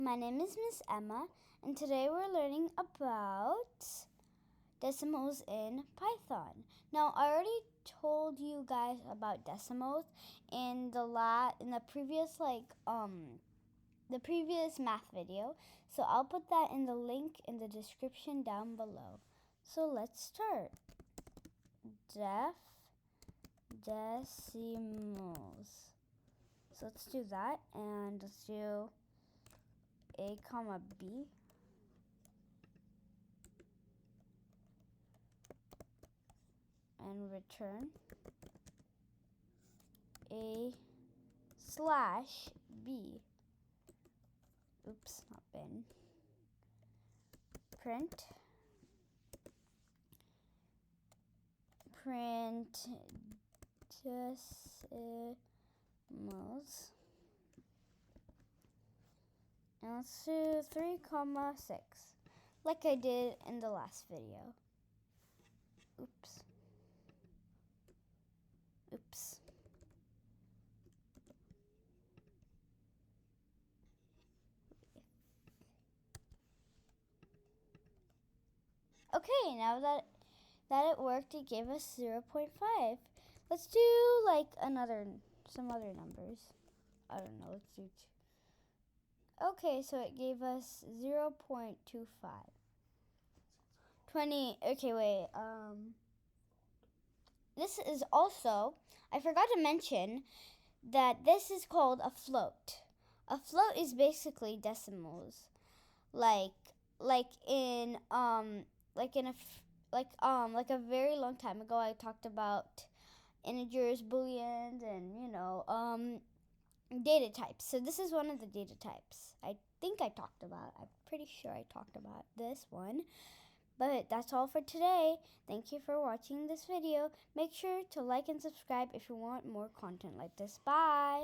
My name is Miss Emma, and today we're learning about decimals in Python. Now, I already told you guys about decimals in the previous math video, so I'll put that in the link in the description down below. So let's start. Decimals. So let's do that, and let's do A, B. And return A/B. Oops, not bin. Print decimals. And let's do 3, 6, like I did in the last video. Oops. Okay, now that it worked, it gave us 0.5. Let's do like some other numbers. I don't know, let's do 2. Okay, so it gave us 0.25. 20, okay, wait, this is also, I forgot to mention that this is called a float. A float is basically decimals. Like a very long time ago, I talked about integers, booleans, and data types. So this is one of the data types. I'm pretty sure I talked about this one. But that's all for today. Thank you for watching this video. Make sure to like and subscribe if you want more content like this. Bye!